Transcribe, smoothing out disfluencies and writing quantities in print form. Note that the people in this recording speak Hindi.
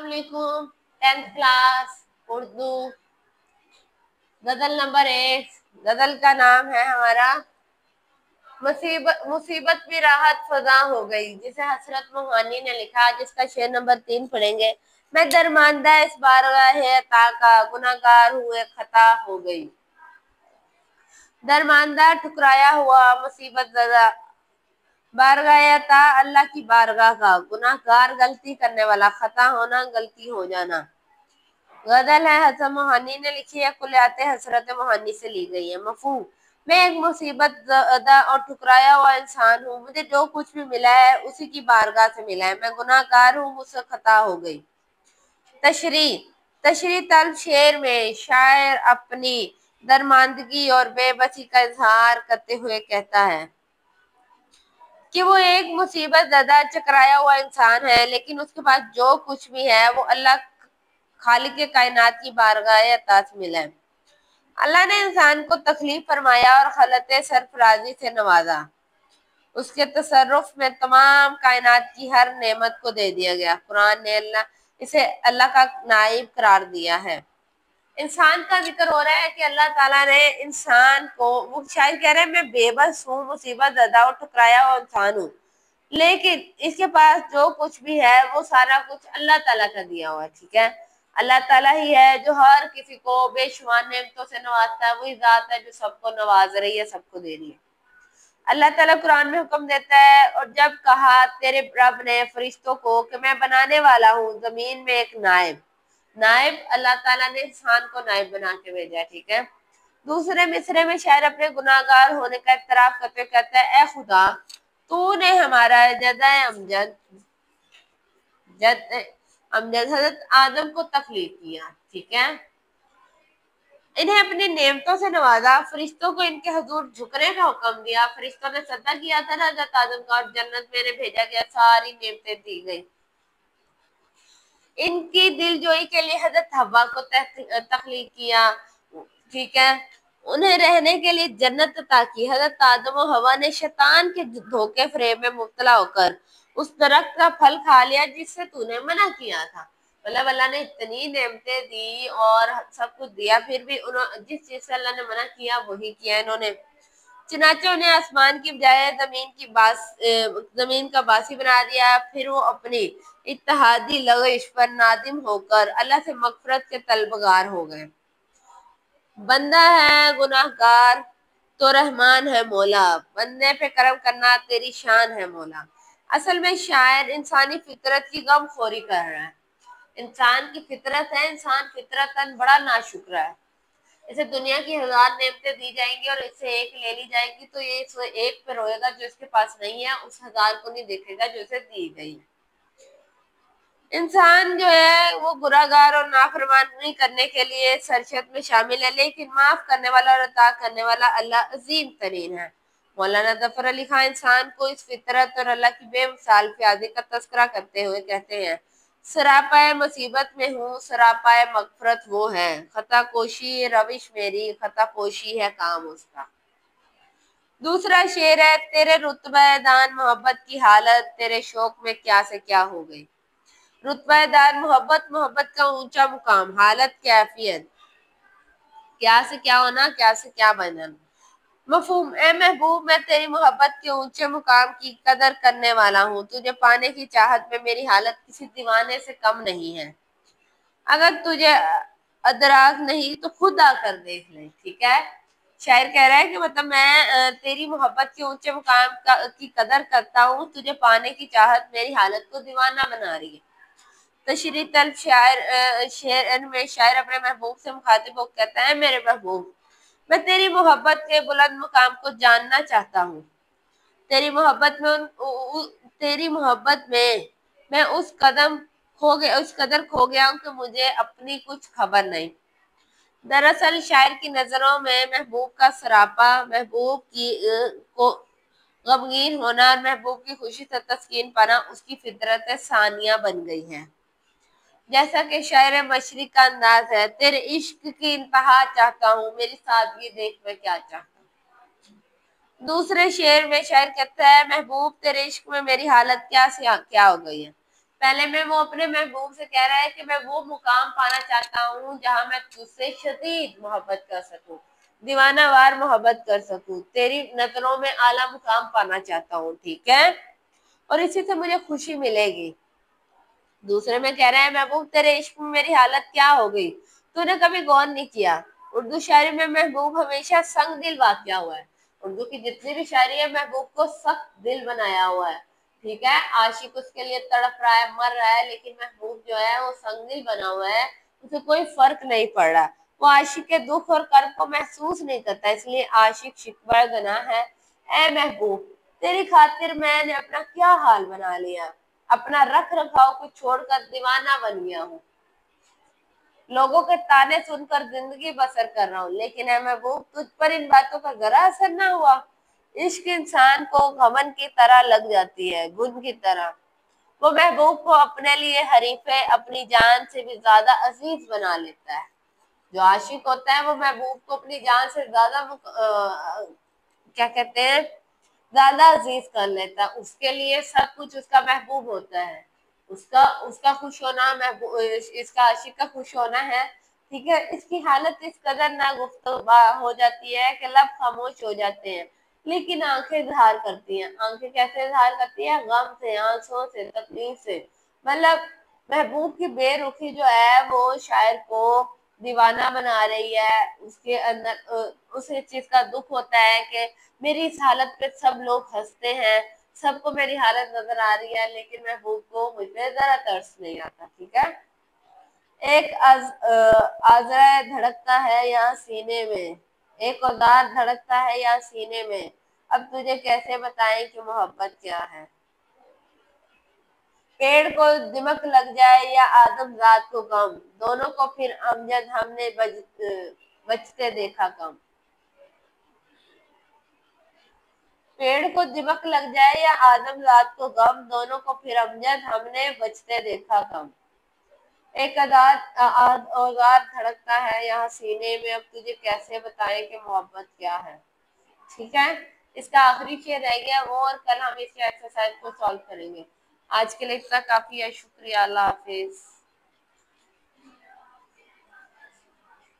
अस्सलामुअलैकुम। 10th क्लास उर्दू गजल नंबर 1। गजल का नाम है हमारा मुसीबत मुसीबत भी राहत फजा हो गई, जिसे हसरत मोहानी ने लिखा, जिसका शेर नंबर 3 पढ़ेंगे। मैं दरमांदा इस बारगाह अता का, गुनाहगार हुए खता हो गई। दरमांदा ठुकराया हुआ मुसीबत ज़दा, बारगाह अता अल्लाह की बारगाह का, गुनाहगार गलती करने वाला, खता होना गलती हो जाना। गजल है हसन मोहानी ने लिखी है, कुलियात हसरत मोहानी से ली गई है। मफहूम, मैं एक मुसीबत ज़दा और ठुकराया हुआ इंसान हूँ। मुझे जो कुछ भी मिला है उसी की बारगाह से मिला है। मैं गुनाहगार हूँ, मुझसे खता हो गई। तशरी तशरी तलब शेर में शायर अपनी दरमांदगी और बेबसी का इजहार करते हुए कहता है कि वो एक मुसीबत ज़दा चकराया हुआ इंसान है, लेकिन उसके पास जो कुछ भी है वो अल्लाह खालिक के कायनात की बारगाह अता से मिला है। अल्लाह ने इंसान को तकलीफ फरमाया और खलत सरफराजी से नवाजा। उसके तसर्रुफ में तमाम कायनात की हर नेमत को दे दिया गया। कुरान ने इसे अल्लाह का नाइब करार दिया है। इंसान का जिक्र हो रहा है कि अल्लाह ताला ने इंसान को, वो शायद कह रहे हैं मैं बेबस हूँ, मुसीबत ज़दा और ठुकराया हुआ इंसान हूँ, लेकिन इसके पास जो कुछ भी है वो सारा कुछ अल्लाह ताला का दिया हुआ है। ठीक है, अल्लाह ताला ही है जो हर किसी को बेशुमार नेमतों से नवाजता है। वही जात है जो सबको नवाज रही है, सबको दे रही है। अल्लाह ताला कुरान में हुक्म देता है, और जब कहा तेरे रब ने फरिश्तों को कि मैं बनाने वाला हूँ जमीन में एक नायब। नायब अल्लाह ताला ने इंसान को नायब बना के भेजा। ठीक है। दूसरे मिसरे में शायर अपने गुनाहगार होने का इतराफ करते कहता है, ए खुदा, तूने हमारा जद अमजद हजरत आदम को तकलीफ किया। ठीक है, इन्हें अपनी नेमतों से नवाजा, फरिश्तों को इनके हुजूर झुकने का हुक्म दिया। फरिश्तों ने सदा किया था ना हजरत आदम का, और जन्नत में भेजा गया, सारी नेमतें दी गई। इनकी दिलजोई के लिए हजरत हवा को तख्लीक किया। ठीक है, उन्हें रहने के लिए जन्नत अता की। हजरत आदम और हवा ने शैतान के धोखे फरेब में मुब्तला होकर उस दरख्त का फल खा लिया जिससे तूने मना किया था। मतलब अल्लाह ने इतनी नेमतें दी और सब कुछ दिया, फिर भी उन्होंने जिस चीज से अल्लाह ने मना किया वही किया इन्होंने। चुनाचे उन्हें आसमान की बजाय जमीन का बासी बना दिया। फिर वो अपनी इत्तेहादी लगिश पर नादिम होकर अल्लाह से मगफरत के तलबगार हो गए। बंदा है गुनाहगार तो रहमान है मौला, बंदे पे करम करना तेरी शान है मौला। असल में शायर इंसानी फितरत की गमखोरी कर रहा है। इंसान की फितरत है, इंसान फितरतन बड़ा नाशुक्र है। इसे दुनिया की 1000 नेमतें दी जाएंगी और इससे एक ले ली जाएगी तो ये इस एक पे रोएगा जो इसके पास नहीं है, उस 1000 को नहीं देखेगा जो इसे दी गई। इंसान जो है वो गुनाहगार और नाफरमानी करने के लिए सरशत में शामिल है, लेकिन माफ करने वाला और अता करने वाला अल्लाह अजीम तरीन है। मौलाना जफर अली खान इंसान को इस फितरत और अल्लाह की बेमिसाल प्यादे का तस्करा करते हुए कहते हैं, सरापाए मुसीबत में हूँ, सरापाए मगफरत वो है, खता कोशी रविश मेरी, खता पोशी है काम उसका। दूसरा शेर है, तेरे रुतबे दान मोहब्बत की हालत, तेरे शौक में क्या से क्या हो गई। रुतबेदार मोहब्बत, मोहब्बत का ऊंचा मुकाम, हालत कैफियत, क्या से क्या होना, क्या से क्या बनना। मफहूम, ए महबूब, मैं तेरी मोहब्बत के ऊंचे मुकाम की कदर करने वाला हूँ। तुझे पाने की चाहत में मेरी हालत किसी दीवाने से कम नहीं है। अगर तुझे अदराक नहीं तो खुद आकर देख ले। ठीक है, शायर कह रहा है कि मतलब मैं तेरी मोहब्बत के ऊंचे मुकाम की कदर करता हूँ, तुझे पाने की चाहत मेरी हालत को दीवाना बना रही है। तशरी तलब शेर में शायर अपने महबूब से मुखातिब होकर कहता है, मेरे महबूब, मैं तेरी मोहब्बत के बुलंद मुकाम को जानना चाहता हूँ। तेरी मोहब्बत में मैं उस कदर खो गया हूँ कि मुझे अपनी कुछ खबर नहीं। दरअसल शायर की नजरों में महबूब का सरापा, महबूब की को गमगीन होना और महबूब की खुशी से तस्कीन पाना उसकी फितरत सानिया बन गई है। जैसा कि शायर मशरिक का अंदाज है, तेरे इश्क की इंतहा चाहता हूँ, मेरी सादगी देख मैं क्या चाहता हूँ। दूसरे शेर में शायर कहता है, महबूब तेरे इश्क में मेरी हालत क्या से क्या हो गई है। पहले में वो अपने महबूब से कह रहा है कि मैं वो मुकाम पाना चाहता हूँ जहां मैं तुझसे शदीद मोहब्बत कर सकूं, दीवाना वार मोहब्बत कर सकूं, तेरी नजरों में आला मुकाम पाना चाहता हूँ, ठीक है, और इसी से मुझे खुशी मिलेगी। दूसरे में कह रहे हैं महबूब तेरे इश्क में मेरी हालत क्या हो गई, तूने कभी गौर नहीं किया। उर्दू शायरी में महबूब हमेशा संग दिल वाक़या हुआ है। उर्दू की जितनी भी शायरी है महबूब को सख्त दिल बनाया हुआ है, ठीक है। आशिक उसके लिए तड़प रहा है, मर रहा है, लेकिन महबूब जो है वो संग दिल बना हुआ है, उसे कोई फर्क नहीं पड़ रहा। वो आशिक के दुख और कर्ब को महसूस नहीं करता, इसलिए आशिक शिकवा गना है। ए महबूब तेरी खातिर मैंने अपना क्या हाल बना लिया, अपना रख रखाव को छोड़कर दीवाना बन गया हूँ, लोगों के ताने सुनकर जिंदगी बसर कर रहा हूँ, लेकिन है महबूब तुझ पर इन बातों का जरा असर ना हुआ। इश्क इंसान को घमन की तरह लग जाती है, गुन की तरह। वो महबूब को अपने लिए हरीफे अपनी जान से भी ज्यादा अजीज बना लेता है। जो आशिक होता है वो महबूब को अपनी जान से ज्यादा क्या कहते हैं, ज्यादा अजीज कर लेता है। उसके लिए सब कुछ उसका महबूब होता है, उसका उसका खुश होना महबूब, इसका आशिक का खुश होना है, ठीक है। इसकी हालत इस कदर नागुफ्तबा हो जाती है कि लब खामोश हो जाते हैं, लेकिन आंखें इजहार करती हैं। आंखें कैसे इजहार करती हैं, गम से, आंसुओं से, तकलीफ से। मतलब महबूब की बेरुखी जो है वो शायर को दीवाना बना रही है। उसके अंदर उसे चीज का दुख होता है कि मेरी इस हालत पे सब लोग हंसते हैं, सबको मेरी हालत नजर आ रही है, लेकिन महबूब को मुझ पे जरा तरस नहीं आता, ठीक है। एक आजरा धड़कता है यहाँ सीने में, एक औजार धड़कता है यहाँ सीने में, अब तुझे कैसे बताएं कि मोहब्बत क्या है। पेड़ को दिमक लग जाए या आदम जात को गम, दोनों को फिर अमजद हमने बचते देखा कम। पेड़ को दिमक लग जाए या आदम जात को गम, दोनों को फिर अमजद हमने बचते देखा कम। एक औजार धड़कता है यहाँ सीने में, अब तुझे कैसे बताएं कि मोहब्बत क्या है, ठीक है। इसका आखिरी शेर रह गया वो, और कल हम इस एक्सरसाइज को सॉल्व करेंगे। आज के लिए इतना काफी है, शुक्रिया, अल्लाह हाफिज।